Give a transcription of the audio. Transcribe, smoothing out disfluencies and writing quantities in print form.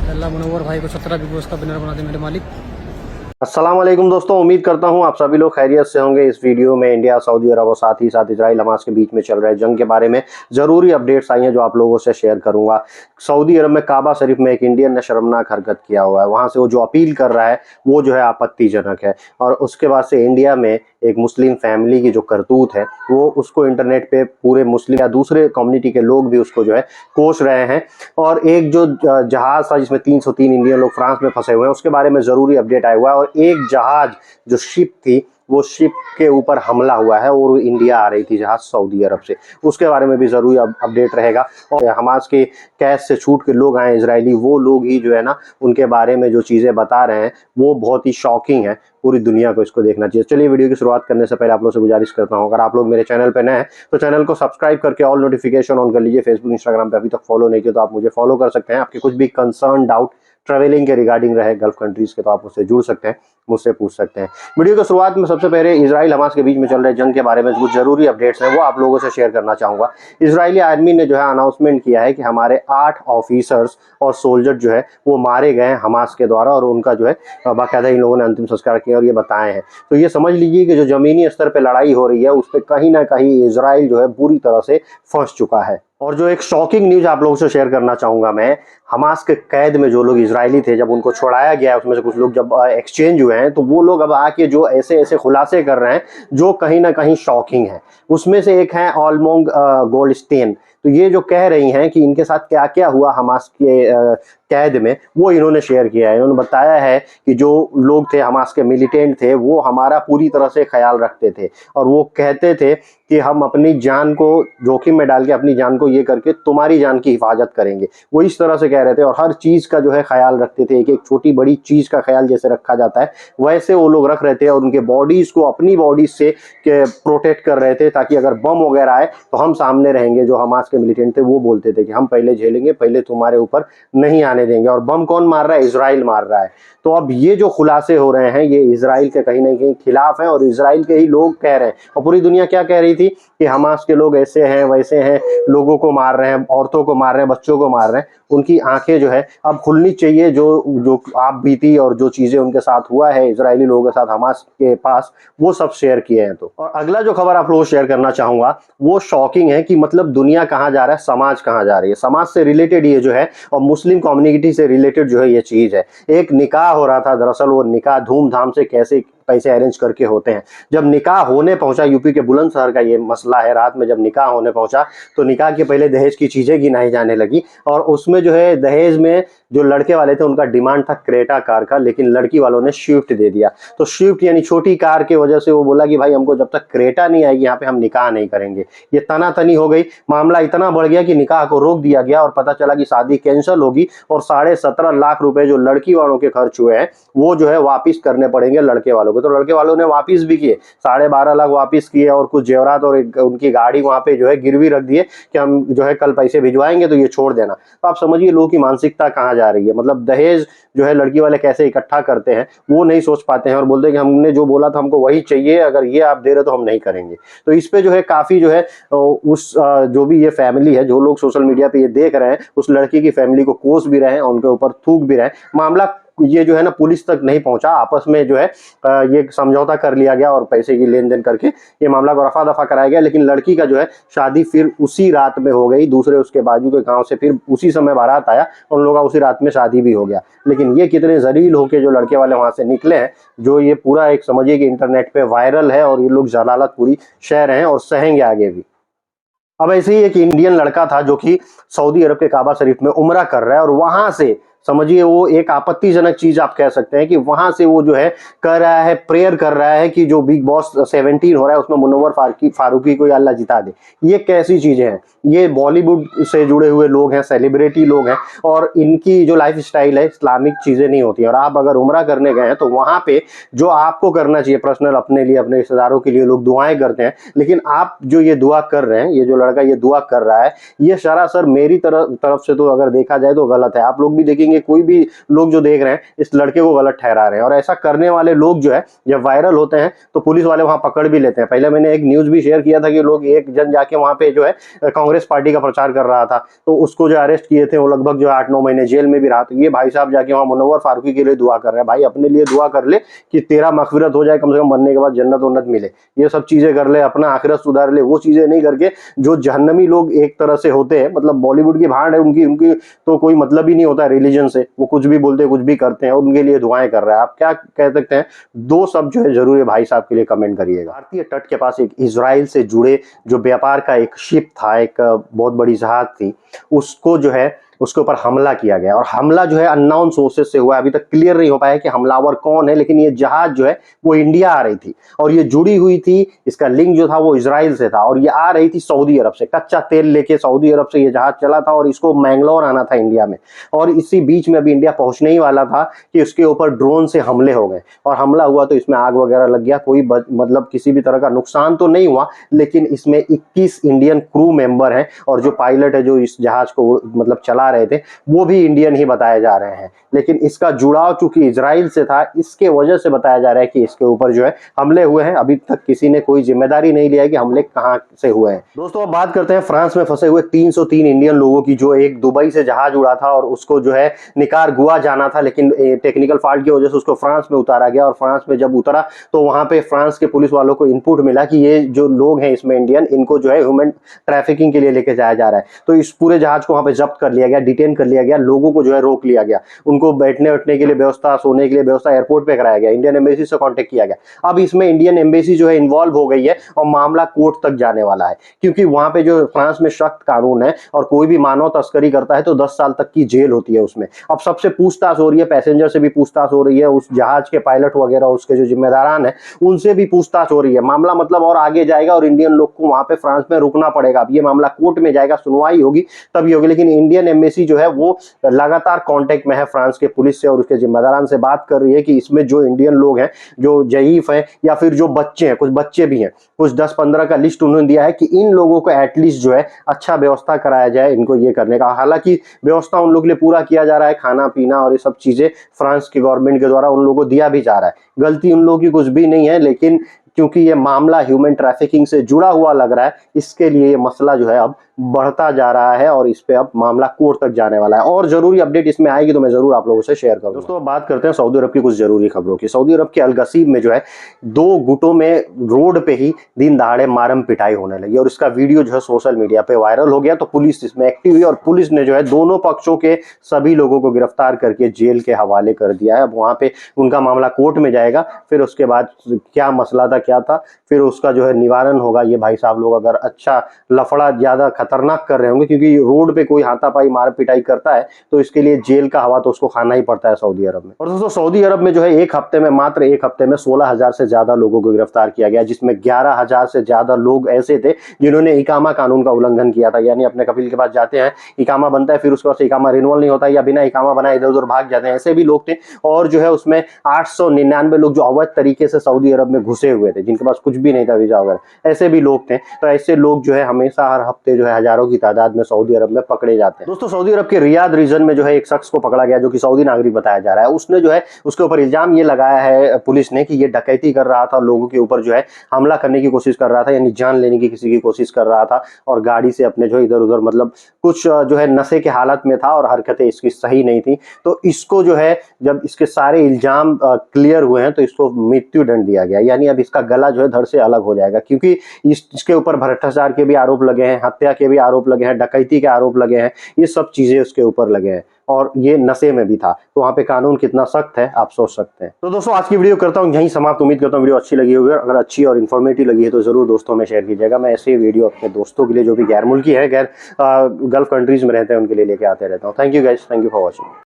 अल्लाह मुनव्वर भाई को 17 big boss का विनर बना दे मेरे मालिक। अस्सलाम वालेकुम दोस्तों, उम्मीद करता हूं आप सभी लोग खैरियत से होंगे। इस वीडियो में इंडिया, सऊदी अरब और साथ ही साथ इजराइल हमास के बीच में चल रहे जंग के बारे में ज़रूरी अपडेट्स आई हैं जो आप लोगों से शेयर करूंगा। सऊदी अरब में काबा शरीफ में एक इंडियन ने शर्मनाक हरकत किया हुआ है। वहां से वो जो अपील कर रहा है वो जो है आपत्तिजनक है। और उसके बाद से इंडिया में एक मुस्लिम फैमिली की जो करतूत है वो उसको इंटरनेट पे पूरे मुस्लिम या दूसरे कम्युनिटी के लोग भी उसको जो है कोस रहे हैं। और एक जो जहाज था जिसमें 303 इंडियन लोग फ्रांस में फंसे हुए हैं उसके बारे में ज़रूरी अपडेट आया हुआ है। और एक जहाज जो शिप थी वो शिप के ऊपर हमला हुआ है और इंडिया आ रही थी जहाज सऊदी अरब से, उसके बारे में भी ज़रूरी अपडेट रहेगा। और हमास के कैद से छूट के लोग आए इजरायली, वो लोग ही जो है ना उनके बारे में जो चीज़ें बता रहे हैं वो बहुत ही शॉकिंग है। पूरी दुनिया को इसको देखना चाहिए। चलिए वीडियो की शुरुआत करने से पहले आप लोग से गुजारिश करता हूँ, अगर आप लोग मेरे चैनल पर नए हैं तो चैनल को सब्सक्राइब करके ऑल नोटिफिकेशन ऑन कर लीजिए। फेसबुक इंस्टाग्राम पे अभी तक फॉलो नहीं किया तो आप मुझे फॉलो कर सकते हैं। आपके कुछ भी कंसर्न डाउट ट्रैवलिंग के रिगार्डिंग रहे गल्फ कंट्रीज के तो आप मुझसे जुड़ सकते हैं, मुझसे पूछ सकते हैं। वीडियो की शुरुआत में सबसे पहले इजराइल हमास के बीच में चल रहे जंग के बारे में कुछ जरूरी अपडेट्स हैं वो आप लोगों से शेयर करना चाहूंगा। इजरायली आर्मी ने जो है अनाउंसमेंट किया है कि हमारे 8 ऑफिसर्स और सोल्जर जो है वो मारे गए हैं हमास के द्वारा और उनका जो है बाकायदा इन लोगों ने अंतिम संस्कार किया और ये बताए हैं। तो ये समझ लीजिए कि जो जमीनी स्तर पर लड़ाई हो रही है उस पर कहीं ना कहीं इजराइल जो है बुरी तरह से फंस चुका है। और जो एक शॉकिंग न्यूज आप लोगों से शेयर करना चाहूंगा मैं, हमास के कैद में जो लोग इजरायली थे जब उनको छोड़ाया गया है उसमें से कुछ लोग जब एक्सचेंज हुए हैं तो वो लोग अब आके जो ऐसे ऐसे खुलासे कर रहे हैं जो कहीं ना कहीं शॉकिंग है। उसमें से एक है ऑलमोंग गोल्डस्टेन। तो ये जो कह रही हैं कि इनके साथ क्या क्या हुआ हमास के कैद में वो इन्होंने शेयर किया है। इन्होंने बताया है कि जो लोग थे हमास के मिलिटेंट थे वो हमारा पूरी तरह से ख्याल रखते थे और वो कहते थे कि हम अपनी जान को जोखिम में डाल के अपनी जान को ये करके तुम्हारी जान की हिफाजत करेंगे। वो इस तरह से कह रहे थे और हर चीज़ का जो है ख्याल रखते थे। एक एक छोटी बड़ी चीज़ का ख्याल जैसे रखा जाता है वैसे वो लोग रख रहे थे और उनके बॉडीज़ को अपनी बॉडीज से प्रोटेक्ट कर रहे थे ताकि अगर बम वगैरह आए तो हम सामने रहेंगे। जो हमास के मिलिटेंट थे वो बोलते थे कि हम पहले झेलेंगे, पहले तुम्हारे ऊपर नहीं आने देंगे। और बम कौन मार रहा है? इजराइल मार रहा है। तो अब ये जो खुलासे हो रहे हैं ये इजराइल के कहीं ना कहीं खिलाफ हैं और इजराइल के ही लोग कह रहे हैं। और पूरी दुनिया क्या कह रही थी कि हमास के लोग ऐसे हैं वैसे हैं, लोगों को मार रहे हैं, औरतों को मार रहे हैं, बच्चों को मार रहे हैं। उनकी आंखें जो है अब खुलनी चाहिए। जो जो आप बीती और जो चीजें उनके साथ हुआ है इजरायली लोगों के साथ हमास के पास वो सब शेयर किए हैं। तो और अगला जो खबर आप लोगों को शेयर करना चाहूंगा वो शॉकिंग है कि मतलब दुनिया कहाँ जा रहा है, समाज कहाँ जा रही है। समाज से रिलेटेड ये जो है और मुस्लिम कम्युनिटी से रिलेटेड जो है ये चीज है। एक निकाह हो रहा था, दरअसल वो निकाह धूमधाम से कैसे पैसे अरेंज करके होते हैं। जब निकाह होने पहुंचा, यूपी के बुलंदशहर का ये मसला है, रात में जब निकाह होने पहुंचा तो निकाह के पहले दहेज की चीजें गिनाई जाने लगी और उसमें जो है दहेज में जो लड़के वाले थे उनका डिमांड था क्रेटा कार का, लेकिन लड़की वालों ने स्विफ्ट दे दिया। तो स्विफ्ट यानी छोटी कार की वजह से वो बोला कि भाई हमको जब तक क्रेटा नहीं आएगी यहाँ पे हम निकाह नहीं करेंगे। ये तनातनी हो गई, मामला इतना बढ़ गया कि निकाह को रोक दिया गया और पता चला कि शादी कैंसिल होगी और 17.5 लाख रुपए जो लड़की वालों के खर्च हुए हैं वो जो है वापिस करने पड़ेंगे लड़के वालों को। तो लड़के वालों ने वापिस भी किए, 12.5 लाख वापिस किए और कुछ जेवरात और उनकी गाड़ी वहां पे जो है गिरवी रख दिए कि हम जो है कल पैसे भिजवाएंगे तो ये छोड़ देना। तो आप समझिए लोगों की मानसिकता कहाँ जा रही है। मतलब दहेज जो है लड़की वाले कैसे इकट्ठा करते हैं वो नहीं सोच पाते हैं और बोलते हैं कि हमने जो बोला था हमको वही चाहिए, अगर ये आप दे रहे तो हम नहीं करेंगे। तो इस पे जो है काफी जो है उस जो भी ये फैमिली है, जो लोग सोशल मीडिया पे ये देख रहे हैं उस लड़की की फैमिली को कोस भी रहे हैं, उनके ऊपर थूक भी रहे हैं। मामला ये जो है ना पुलिस तक नहीं पहुंचा, आपस में जो है ये समझौता कर लिया गया और पैसे की लेन देन करके ये मामला को रफा दफा कराया गया। लेकिन लड़की का जो है शादी फिर उसी रात में हो गई, दूसरे उसके बाजू के गांव से फिर उसी समय बारात आया, उन लोगों का उसी रात में शादी भी हो गया। लेकिन ये कितने जलील होके जो लड़के वाले वहां से निकले हैं, जो ये पूरा एक समझिए कि इंटरनेट पे वायरल है और ये लोग जलालत पूरी सह रहे हैं और सहेंगे आगे भी। अब ऐसे ही एक इंडियन लड़का था जो कि सऊदी अरब के काबा शरीफ में उम्रा कर रहा है और वहां से समझिए वो एक आपत्तिजनक चीज आप कह सकते हैं कि वहां से वो जो है कर रहा है, प्रेयर कर रहा है कि जो बिग बॉस 17 हो रहा है उसमें मुनव्वर फारूकी को अल्लाह जिता दे। ये कैसी चीजें हैं? ये बॉलीवुड से जुड़े हुए लोग हैं, सेलिब्रिटी लोग हैं और इनकी जो लाइफ स्टाइल है इस्लामिक चीजें नहीं होती। और आप अगर उम्रा करने गए हैं तो वहां पे जो आपको करना चाहिए पर्सनल अपने लिए, अपने रिश्तेदारों के लिए लोग दुआएं करते हैं, लेकिन आप जो ये दुआ कर रहे हैं, ये जो लड़का ये दुआ कर रहा है, ये सरासर मेरी तरफ से तो अगर देखा जाए तो गलत है। आप लोग भी देखेंगे ये कोई भी लोग जो देख रहे हैं इस लड़के को गलत ठहरा रहे हैं। और ऐसा करने वाले लोग जो है जब वायरल होते हैं तो पुलिस वाले वहां पकड़ भी लेते हैं। पहले मैंने एक न्यूज भी शेयर किया था कि लोग एक जन जाके वहां पे जो है कांग्रेस पार्टी का प्रचार कर रहा था, तो उसको जो अरेस्ट किए थे वो लगभग जो 8-9 महीने जेल में भी रहा। तो ये भाई साहब जाके वहां मुनव्वर फारूकी के लिए दुआ कर रहे हैं। भाई अपने लिए दुआ कर ले कि तेरा मगफिरत हो जाए, कम से कम मरने के बाद जन्नत उन्नत मिले, ये सब चीजें कर ले, अपना आखिरत सुधार ले। वो चीजें नहीं करके जो जहन्नमी लोग एक तरह से होते हैं, मतलब बॉलीवुड की भांड है उनकी उनकी तो कोई मतलब ही नहीं होता रिलीजन से, वो कुछ भी बोलते कुछ भी करते हैं, उनके लिए दुआएं कर रहा है। आप क्या कह सकते हैं? दो शब्द जो है जरूर भाई साहब के लिए कमेंट करिएगा। भारतीय तट के पास एक इजराइल से जुड़े जो व्यापार का एक शिप था, एक बहुत बड़ी जहाज थी, उसको जो है उसके ऊपर हमला किया गया। और हमला जो है अननोन सोर्सेस से हुआ है, अभी तक क्लियर नहीं हो पाया कि हमलावर कौन है, लेकिन ये जहाज जो है वो इंडिया आ रही थी और ये जुड़ी हुई थी, इसका लिंक जो था वो इजराइल से था और ये आ रही थी सऊदी अरब से। कच्चा तेल लेके सऊदी अरब से ये जहाज चला था और इसको मैंगलोर आना था इंडिया में। और इसी बीच में अभी इंडिया पहुंचने ही वाला था कि उसके ऊपर ड्रोन से हमले हो गए और हमला हुआ तो इसमें आग वगैरह लग गया। कोई मतलब किसी भी तरह का नुकसान तो नहीं हुआ, लेकिन इसमें 21 इंडियन क्रू मेंबर हैं और जो पायलट है जो इस जहाज को मतलब चला रहे थे वो भी इंडियन ही बताए जा रहे हैं। लेकिन इसका जुड़ाव चूंकि इजराइल से था, इसके वजह से बताया जा रहा है कि इसके ऊपर जो है हमले हुए हैं। अभी तक किसी ने कोई जिम्मेदारी नहीं लिया है कि हमले कहां से हुए हैं। दोस्तों अब बात करते हैं फ्रांस में फंसे हुए 303 इंडियन लोगों की, जो एक दुबई से जहाज उड़ा था और उसको जो है निकारागुआ जाना था, लेकिन टेक्निकल फॉल्ट की वजह से उसको फ्रांस में उतारा गया। और फ्रांस में जब उतरा तो वहां पे फ्रांस के पुलिस वालों को इनपुट मिला कि ये जो लोग हैं इसमें इंडियन, इनको जो है ह्यूमन ट्रैफिकिंग के लिए लेके जाया जा रहा है। तो इस पूरे जहाज को वहां पे जब्त कर लिया गया, डिटेन कर लिया गया, लोगों को जो है रोक लिया गया, उनको बैठने उठने के लिए व्यवस्था, सोने के लिए व्यवस्था एयरपोर्ट पे कराया गया, इंडियन एम्बेसी से कांटेक्ट किया गया। अब इसमें इंडियन एम्बेसी जो है इन्वॉल्व हो गई है और मामला कोर्ट तक जाने वाला है, क्योंकि वहां पे जो फ्रांस में सख्त कानून है और कोई भी मानव तस्करी करता है तो 10 साल तक की जेल होती है उसमें। अब सबसे पूछताछ हो रही है, पैसेंजर से भी पूछताछ हो रही है, उस जहाज के पायलट वगैरह उसके जो जिम्मेदारान है उनसे भी पूछताछ हो रही है। मामला मतलब और आगे जाएगा और इंडियन लोग को वहां पे फ्रांस में रुकना पड़ेगा। अब ये मामला कोर्ट में जाएगा, सुनवाई होगी तभी होगी। लेकिन इंडियन एम्बेसी जो है वो लगातार कांटेक्ट में है फ्रांस के पुलिस से और उसके जिम्मेदारान से बात कर रही है कि इसमें जो इंडियन लोग हैं, जो जयीफ हैं या फिर जो बच्चे हैं, कुछ बच्चे भी हैं, कुछ 10-15 का लिस्ट उन्होंने दिया है कि इन लोगों को एटलीस्ट जो है अच्छा व्यवस्था कराया जाए इनको ये करने का। हालांकि व्यवस्था उन लोगों के लिए पूरा किया जा रहा है, खाना पीना और ये सब चीजें फ्रांस की गवर्नमेंट के द्वारा उन लोगों को दिया भी जा रहा है। गलती उन लोगों की कुछ भी नहीं है, लेकिन क्योंकि ये मामला ह्यूमन ट्रैफिकिंग से जुड़ा हुआ लग रहा है, इसके लिए ये मसला जो है अब बढ़ता जा रहा है और इस पे अब मामला कोर्ट तक जाने वाला है। और जरूरी अपडेट इसमें आएगी तो मैं जरूर आप लोगों से शेयर करूंगा। दोस्तों बात करते हैं सऊदी अरब की कुछ जरूरी खबरों की। सऊदी अरब के अलगसीब में जो है 2 गुटों में रोड पे ही दिन दहाड़े मारम पिटाई होने लगी और इसका वीडियो जो है सोशल मीडिया पे वायरल हो गया। तो पुलिस इसमें एक्टिव हुई और पुलिस ने जो है दोनों पक्षों के सभी लोगों को गिरफ्तार करके जेल के हवाले कर दिया है। अब वहां पे उनका मामला कोर्ट में जाएगा, फिर उसके बाद क्या मसला था क्या था फिर उसका जो है निवारण होगा। ये भाई साहब लोग अगर अच्छा लफड़ा ज्यादा खतरनाक कर रहे होंगे, क्योंकि रोड पे कोई हाथापाई मार पिटाई करता है तो इसके लिए जेल का हवा तो उसको खाना ही पड़ता है सऊदी अरब में। और दोस्तों सऊदी अरब में जो है मात्र एक हफ्ते में 16,000 से ज्यादा लोगों को गिरफ्तार किया गया, जिसमें 11,000 से ज्यादा लोग ऐसे थे जिन्होंने इकामा कानून का उल्लंघन किया था। यानी अपने कफील के पास जाते हैं, इकामा बनता है, फिर उसके बाद इकामा रिन्यूअल नहीं होता या बिना इकामा बनाए इधर उधर भाग जाते हैं, ऐसे भी लोग थे। और जो है उसमें 899 लोग जो अवैध तरीके से सऊदी अरब में घुसे हुए थे, जिनके पास कुछ भी नहीं था वीजा वगैरह, ऐसे भी लोग थे। तो ऐसे लोग जो है हमेशा हर हफ्ते जो है हजारों की तादाद में सऊदी अरब में पकड़े जाते हैं। दोस्तों सऊदी अरब के रियाद रीजन में जो है एक शख्स को पकड़ा गया जो कि सऊदी नागरिक बताया जा रहा है। उसने जो है उसके ऊपर इल्जाम ये लगाया है पुलिस ने कि ये डकैती कर रहा था, लोगों के ऊपर जो है हमला करने की कोशिश कर रहा था, यानी जान लेने की किसी की कोशिश कर रहा था और गाड़ी से अपने जो इधर उधर मतलब कुछ जो है नशे के हालत में था और हरकतें इसकी सही नहीं थी। तो इसको जो है जब इसके सारे इल्जाम क्लियर हुए हैं तो इसको मृत्यु दंड दिया गया। यानी अब इसका गला जो है धड़ से अलग हो जाएगा, क्योंकि इसके ऊपर भ्रष्टाचार के भी आरोप लगे हैं, हत्या के भी आरोप लगे हैं, डकैती के आरोप लगे हैं, ये सब चीजें उसके ऊपर लगे हैं और ये नशे में भी था। तो वहां पे कानून कितना सख्त है आप सोच सकते हैं। तो दोस्तों आज की वीडियो करता हूं यहीं समाप्त। उम्मीद करता हूं वीडियो अच्छी लगी होगी। अगर अच्छी और इन्फॉर्मेटिव लगी है तो जरूर दोस्तों में शेयर कीजिएगा। मैं ऐसे वीडियो अपने दोस्तों के लिए जो भी गैर मुल्की है, गल्फ कंट्रीज में रहते हैं, उनके लिए लेके आते रहता हूँ। Thank you guys, thank you for watching.